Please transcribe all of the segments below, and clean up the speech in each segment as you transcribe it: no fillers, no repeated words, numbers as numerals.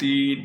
3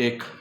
1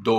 2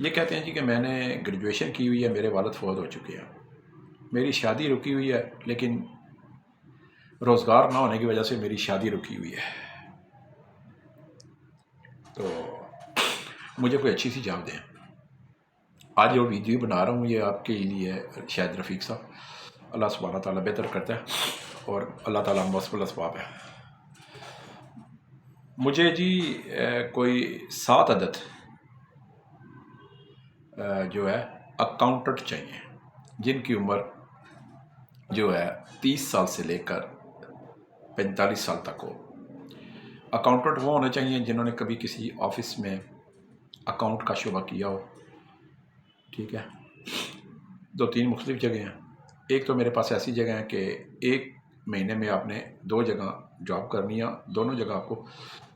یہ کہتے ہیں جی کہ میں نے گریجویشن کی ہوئی ہے، میرے والد فوت ہو چکے ہیں، میری شادی رکی ہوئی ہے، لیکن روزگار نہ ہونے کی وجہ سے میری شادی رکی ہوئی ہے، تو مجھے کوئی اچھی سی جاب دیں۔ آج جو ویڈیو بنا رہا ہوں یہ آپ کے لیے شاید رفیق صاحب، اللہ سبحانہ تعالیٰ بہتر کرتا ہے اور اللہ تعالیٰ موسم الاسباب ہے۔ مجھے جی کوئی 7 عدد جو ہے اکاؤنٹنٹ چاہیے جن کی عمر جو ہے 30 سال سے لے کر 45 سال تک ہو۔ اکاؤنٹنٹ وہ ہونے چاہیے جنہوں نے کبھی کسی آفس میں اکاؤنٹ کا شعبہ کیا ہو، ٹھیک ہے۔ 2-3 مختلف جگہیں ہیں، ایک تو میرے پاس ایسی جگہ ہے کہ 1 مہینے میں آپ نے 2 جگہ جاب کرنی ہے، دونوں جگہ آپ کو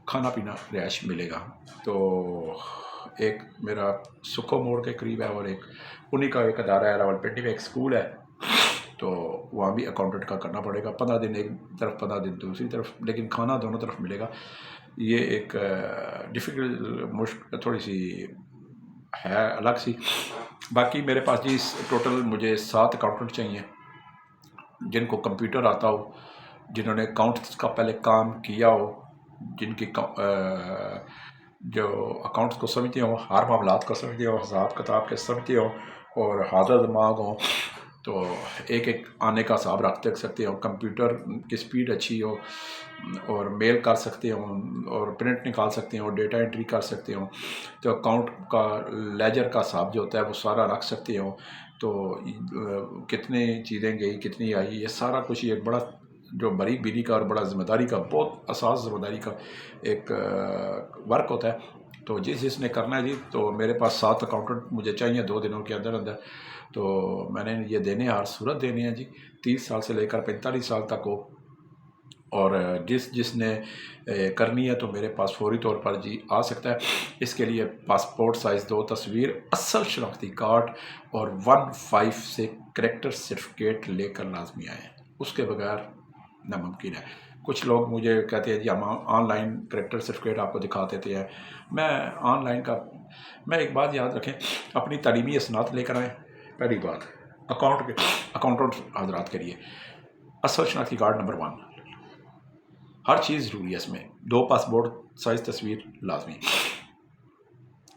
کھانا پینا رہائش ملے گا۔ تو ایک میرا سکھو موڑ کے قریب ہے اور ایک انہی کا ایک ادارہ ہے راولپنڈی میں، ایک سکول ہے، تو وہاں بھی اکاؤنٹنٹ کا کرنا پڑے گا، 15 دن ایک طرف 15 دن دوسری طرف، لیکن کھانا دونوں طرف ملے گا۔ یہ ایک ڈیفیکلٹ تھوڑی سی ہے الگ سی۔ باقی میرے پاس جی ٹوٹل مجھے 7 اکاؤنٹنٹ چاہیے جن کو کمپیوٹر آتا ہو، جنہوں نے اکاؤنٹس کا پہلے کام کیا ہو، جن کی جو اکاؤنٹس کو سمجھتے ہوں، ہر معاملات کو سمجھتے ہوں، حساب کتاب کے سمجھتے ہوں اور حاضر دماغ ہوں، تو ایک آنے کا حساب رکھ سکتے ہوں، کمپیوٹر کی سپیڈ اچھی ہو اور میل کر سکتے ہوں اور پرنٹ نکال سکتے ہوں، ڈیٹا انٹری کر سکتے ہوں، تو اکاؤنٹ کا لیجر کا حساب جو ہوتا ہے وہ سارا رکھ سکتے ہوں، تو کتنے چیزیں گئی کتنی آئی، یہ سارا کچھ ایک بڑا جو باریک بینی کا اور بڑا ذمہ داری کا، بہت اساس ذمہ داری کا ایک ورک ہوتا ہے۔ تو جس نے کرنا ہے جی، تو میرے پاس 7 اکاؤنٹنٹ مجھے چاہیے 2 دنوں کے اندر اندر، تو میں نے یہ دینے ہر صورت دینے ہیں جی، 30 سال سے لے کر 45 سال تک ہو، اور جس نے کرنی ہے تو میرے پاس فوری طور پر جی آ سکتا ہے۔ اس کے لیے پاسپورٹ سائز 2 تصویر، اصل شناختی کارڈ اور 1-5 سے کریکٹر سرٹیفکیٹ لے کر لازمی آئیں، اس کے بغیر ناممکن ہے۔ کچھ لوگ مجھے کہتے ہیں جی ہم آن لائن کریکٹر سرٹیفکیٹ آپ کو دکھا دیتے ہیں، میں آن لائن کا، میں ایک بات یاد رکھیں، اپنی تعلیمی اسناد لے کر آئیں، پہلی بات اکاؤنٹنٹ حضرات کے لیے اصل شناختی کارڈ نمبر 1، ہر چیز ضروری ہے اس میں، 2 پاسپورٹ سائز تصویر لازمی،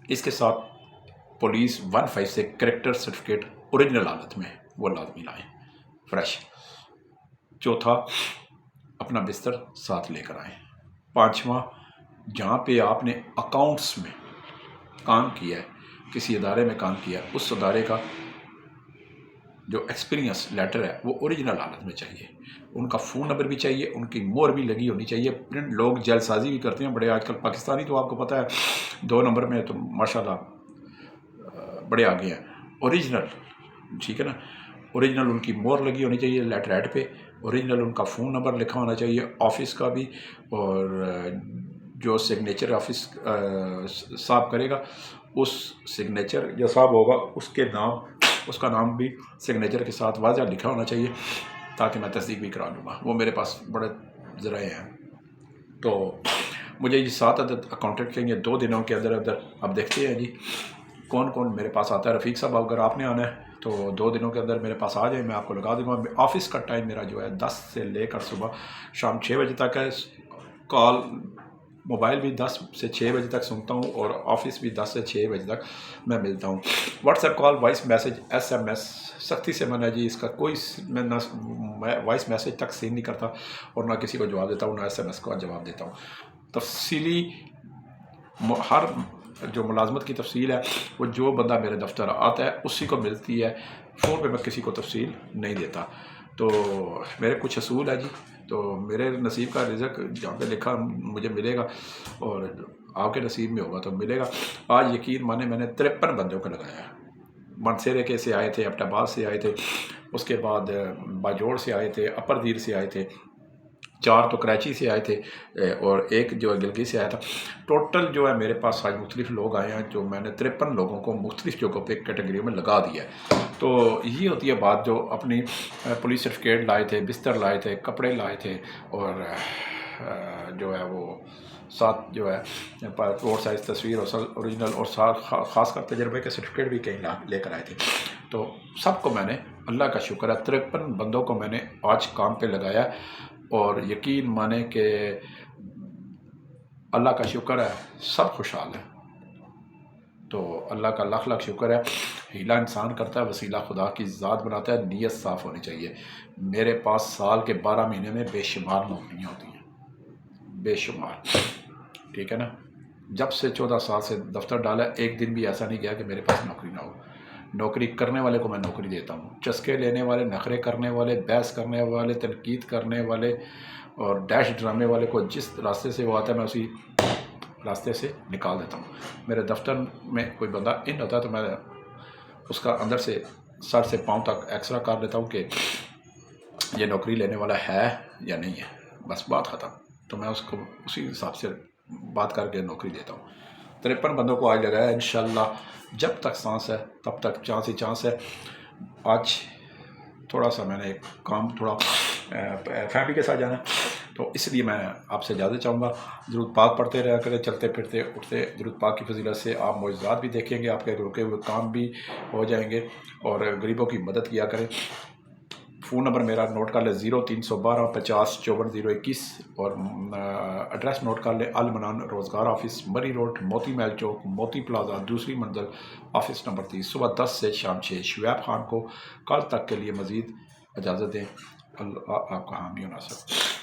اس کے ساتھ پولیس 1-5 سے کریکٹر سرٹیفکیٹ اوریجنل حالت میں وہ لازمی لائیں، فریش۔ چوتھا، اپنا بستر ساتھ لے کر آئیں۔ 5واں، جہاں پہ آپ نے اکاؤنٹس میں کام کیا ہے، کسی ادارے میں کام کیا ہے، اس ادارے کا جو ایکسپیرینس لیٹر ہے وہ اوریجنل حالت میں چاہیے، ان کا فون نمبر بھی چاہیے، ان کی مہر بھی لگی ہونی چاہیے۔ پرنٹ لوگ جعل سازی بھی کرتے ہیں بڑے، آج کل پاکستانی تو آپ کو پتہ ہے 2 نمبر میں تو ماشاءاللہ بڑے آگے ہیں، اوریجنل، ٹھیک ہے نا، اوریجنل ان کی مہر لگی ہونی چاہیے لیٹر ہیڈ پہ، اوریجنل ان کا فون نمبر لکھا ہونا چاہیے آفس کا بھی، اور جو سگنیچر آفس صاحب کرے گا اس سگنیچر جو صاحب ہوگا اس کا نام بھی سگنیچر کے ساتھ واضح لکھا ہونا چاہیے، تاکہ میں تصدیق بھی کرا لوں گا، وہ میرے پاس بڑے ذرائع ہیں۔ تو مجھے یہ 7 عدد اکاؤنٹنٹ چاہیے 2 دنوں کے اندر اندر۔ اب دیکھتے ہیں جی کون کون میرے پاس آتا ہے۔ رفیق صاحب اگر آپ نے آنا ہے تو 2 دنوں کے اندر میرے پاس آ جائیں، میں آپ کو لگا دوں گا۔ آفس کا ٹائم میرا جو ہے 10 سے لے کر صبح شام 6 بجے تک ہے، کال موبائل بھی 10 سے 6 بجے تک سنتا ہوں اور آفس بھی 10 سے 6 بجے تک میں ملتا ہوں۔ What's app call, voice message, SMS سختی سے منع ہے جی، اس کا کوئی میں نہ وائس میسج تک سین نہیں کرتا اور نہ کسی کو جواب دیتا ہوں، نہ SMS کا جواب دیتا ہوں۔ تفصیلی ہر جو ملازمت کی تفصیل ہے وہ جو بندہ میرے دفتر آتا ہے اسی کو ملتی ہے، فون پہ میں کسی کو تفصیل نہیں دیتا۔ تو میرے کچھ اصول ہے جی، تو میرے نصیب کا رزق جہاں پہ لکھا مجھے ملے گا اور آپ کے نصیب میں ہوگا تو ملے گا۔ آج یقین مانے میں نے 53 بندوں کو لگایا ہے، منسیرے کے سے آئے تھے، اپٹ آباد سے آئے تھے، اس کے بعد باجوڑ سے آئے تھے، اپر دیر سے آئے تھے، 4 تو کراچی سے آئے تھے اور 1 جو گلگی سے آیا تھا۔ ٹوٹل جو ہے میرے پاس آج مختلف لوگ آئے ہیں، جو میں نے 53 لوگوں کو مختلف جگہوں پہ کیٹیگری میں لگا دیا ہے۔ تو یہ ہوتی ہے بات، جو اپنی پولیس سرٹیفکیٹ لائے تھے، بستر لائے تھے، کپڑے لائے تھے، اور جو ہے وہ ساتھ جو ہے پاسپورٹ سائز تصویر اور اوریجنل اور خاص کر تجربے کے سرٹیفکیٹ بھی کہیں لے کر آئے تھے. تو سب کو میں نے اللہ کا شکر ہے 53 بندوں کو میں نے آج کام پہ لگایا اور یقین مانے کہ اللہ کا شکر ہے سب خوشحال ہیں. تو اللہ کا لاکھ لاکھ شکر ہے. ہیلا انسان کرتا ہے، وسیلہ خدا کی ذات بناتا ہے. نیت صاف ہونی چاہیے. میرے پاس سال کے 12 مہینے میں بے شمار نوکریاں ہوتی ہیں، بے شمار. ٹھیک ہے نا. جب سے 14 سال سے دفتر ڈالا ایک دن بھی ایسا نہیں گیا کہ میرے پاس نوکری نہ ہو. نوکری کرنے والے کو میں نوکری دیتا ہوں. چسکے لینے والے، نخرے کرنے والے، بحث کرنے والے، تنقید کرنے والے اور ڈیش ڈرامے والے کو جس راستے سے وہ آتا ہے میں اسی راستے سے نکال دیتا ہوں. میرے دفتر میں کوئی بندہ ان ہوتا ہے تو میں اس کا اندر سے سر سے پاؤں تک ایکسرا کر لیتا ہوں کہ یہ نوکری لینے والا ہے یا نہیں ہے. بس بات ختم. تو میں اس کو اسی حساب سے بات کر کے نوکری دیتا ہوں. 53 بندوں کو آج لگایا انشاءاللہ. جب تک سانس ہے تب تک چانس ہی چانس ہے. آج تھوڑا سا میں نے ایک کام تھوڑا فیملی کے ساتھ جانا ہے تو اس لیے میں آپ سے اجازت چاہوں گا. درود پاک پڑھتے رہا کریں، چلتے پھرتے اٹھتے. درود پاک کی فضیلت سے آپ معجزات بھی دیکھیں گے، آپ کے رکے ہوئے کام بھی ہو جائیں گے اور غریبوں کی مدد کیا کریں. فون نمبر میرا نوٹ کر لیں 0312 50 54 021 اور ایڈریس نوٹ کر لیں المنان روزگار آفس، مری روڈ، موتی محل چوک، موتی پلازا، دوسری منزل، آفس نمبر 30، صبح 10 سے شام 6. شعیب خان کو کل تک کے لیے مزید اجازت دیں. اللہ آپ کا حامی و ناصر.